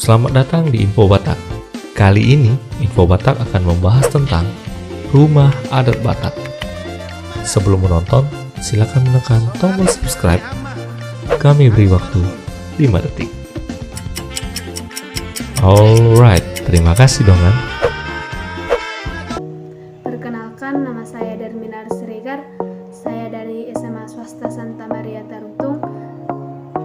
Selamat datang di Info Batak. Kali ini, Info Batak akan membahas tentang rumah adat Batak. Sebelum menonton, silakan menekan tombol subscribe. Kami beri waktu 5 detik. Alright, terima kasih Dongan. Perkenalkan, nama saya Darminar Siregar. Saya dari SMA Swasta Santa Maria Tarutung.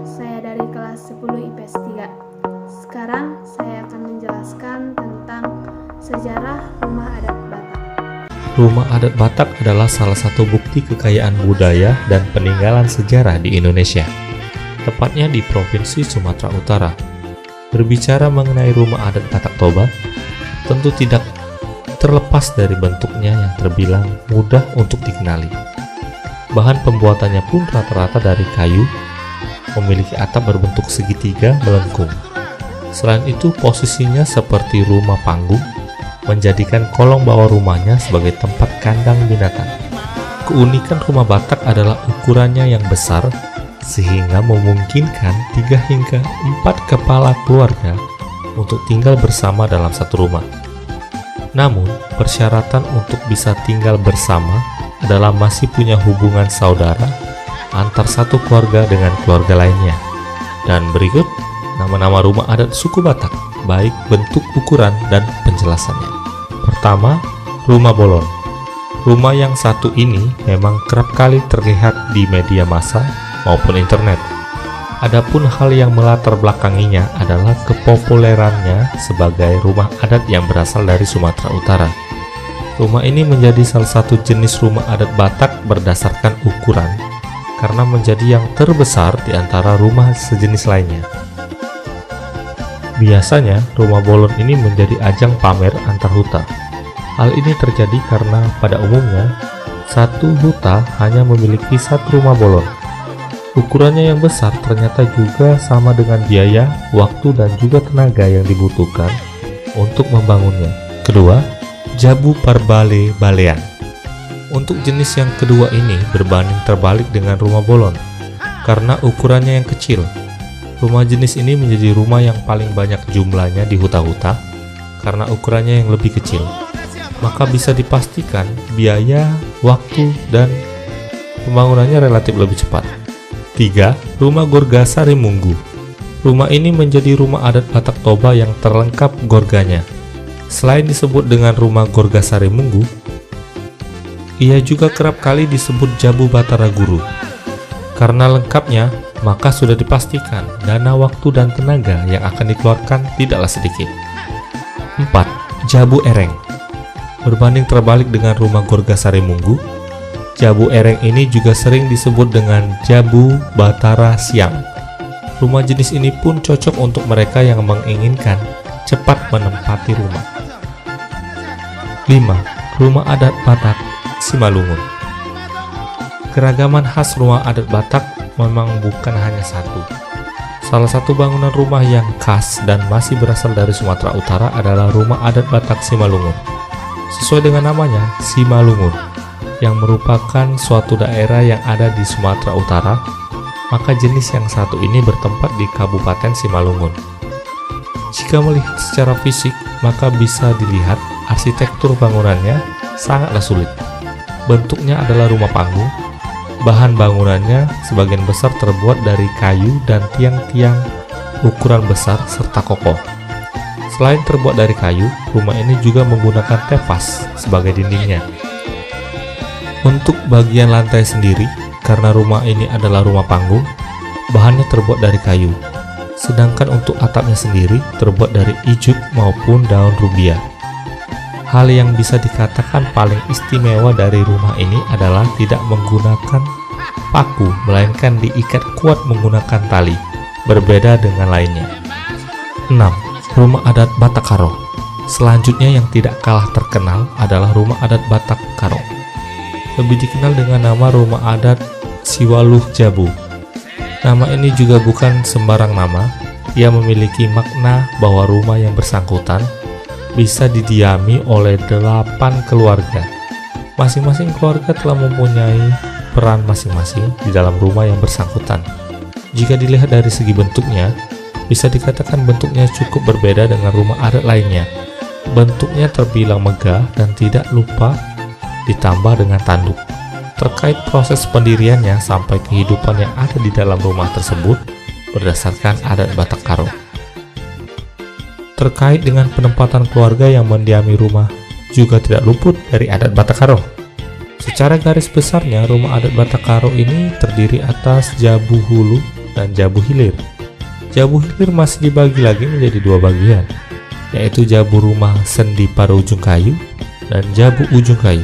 Saya dari kelas 10 IPS 3. Sekarang saya akan menjelaskan tentang sejarah rumah adat Batak. Rumah adat Batak adalah salah satu bukti kekayaan budaya dan peninggalan sejarah di Indonesia, tepatnya di Provinsi Sumatera Utara. Berbicara mengenai rumah adat Batak Toba, tentu tidak terlepas dari bentuknya yang terbilang mudah untuk dikenali. Bahan pembuatannya pun rata-rata dari kayu, memiliki atap berbentuk segitiga melengkung. Selain itu, posisinya seperti rumah panggung, menjadikan kolong bawah rumahnya sebagai tempat kandang binatang. Keunikan rumah Batak adalah ukurannya yang besar, sehingga memungkinkan 3 hingga 4 kepala keluarga untuk tinggal bersama dalam satu rumah. Namun, persyaratan untuk bisa tinggal bersama adalah masih punya hubungan saudara antar satu keluarga dengan keluarga lainnya. Dan berikut nama-nama rumah adat suku Batak, baik bentuk, ukuran, dan penjelasannya. Pertama, rumah bolon. Rumah yang satu ini memang kerap kali terlihat di media massa maupun internet. Adapun hal yang melatar belakanginya adalah kepopulerannya sebagai rumah adat yang berasal dari Sumatera Utara. Rumah ini menjadi salah satu jenis rumah adat Batak berdasarkan ukuran, karena menjadi yang terbesar di antara rumah sejenis lainnya. Biasanya, rumah bolon ini menjadi ajang pamer antar huta. Hal ini terjadi karena pada umumnya, satu huta hanya memiliki satu rumah bolon. Ukurannya yang besar ternyata juga sama dengan biaya, waktu, dan juga tenaga yang dibutuhkan untuk membangunnya. Kedua, jabu parbale-balean. Untuk jenis yang kedua ini berbanding terbalik dengan rumah bolon, karena ukurannya yang kecil. Rumah jenis ini menjadi rumah yang paling banyak jumlahnya di huta-huta karena ukurannya yang lebih kecil. Maka bisa dipastikan biaya, waktu, dan pembangunannya relatif lebih cepat. 3. Rumah Gorga Sarimunggu. Rumah ini menjadi rumah adat Batak Toba yang terlengkap gorganya. Selain disebut dengan rumah Gorga Sarimunggu, ia juga kerap kali disebut Jabu Batara Guru. Karena lengkapnya, maka sudah dipastikan dana, waktu, dan tenaga yang akan dikeluarkan tidaklah sedikit. 4. Jabu Ereng. Berbanding terbalik dengan rumah Gorga Sarimunggu, Jabu Ereng ini juga sering disebut dengan Jabu Batara Siang. Rumah jenis ini pun cocok untuk mereka yang menginginkan cepat menempati rumah. 5. Rumah adat Batak Simalungun. Keragaman khas rumah adat Batak memang bukan hanya satu. Salah satu bangunan rumah yang khas dan masih berasal dari Sumatera Utara adalah rumah adat Batak Simalungun. Sesuai dengan namanya, Simalungun, yang merupakan suatu daerah yang ada di Sumatera Utara, maka jenis yang satu ini bertempat di Kabupaten Simalungun. Jika melihat secara fisik, maka bisa dilihat arsitektur bangunannya sangatlah sulit. Bentuknya adalah rumah panggung. Bahan bangunannya sebagian besar terbuat dari kayu dan tiang-tiang ukuran besar serta kokoh. Selain terbuat dari kayu, rumah ini juga menggunakan tepas sebagai dindingnya. Untuk bagian lantai sendiri, karena rumah ini adalah rumah panggung, bahannya terbuat dari kayu. Sedangkan untuk atapnya sendiri terbuat dari ijuk maupun daun rubia. Hal yang bisa dikatakan paling istimewa dari rumah ini adalah tidak menggunakan paku, melainkan diikat kuat menggunakan tali, berbeda dengan lainnya. 6. Rumah adat Batak Karo. Selanjutnya yang tidak kalah terkenal adalah rumah adat Batak Karo. Lebih dikenal dengan nama rumah adat Siwaluh Jabu. Nama ini juga bukan sembarang nama. Ia memiliki makna bahwa rumah yang bersangkutan bisa didiami oleh 8 keluarga. Masing-masing keluarga telah mempunyai peran masing-masing di dalam rumah yang bersangkutan. Jika dilihat dari segi bentuknya, bisa dikatakan bentuknya cukup berbeda dengan rumah adat lainnya. Bentuknya terbilang megah dan tidak lupa ditambah dengan tanduk. Terkait proses pendiriannya sampai kehidupan yang ada di dalam rumah tersebut berdasarkan adat Batak Karo. Terkait dengan penempatan keluarga yang mendiami rumah juga tidak luput dari adat Batak Karo. Secara garis besarnya, rumah adat Batak Karo ini terdiri atas Jabu Hulu dan Jabu Hilir. Jabu Hilir masih dibagi lagi menjadi dua bagian, yaitu Jabu rumah sendi pada ujung kayu dan Jabu ujung kayu.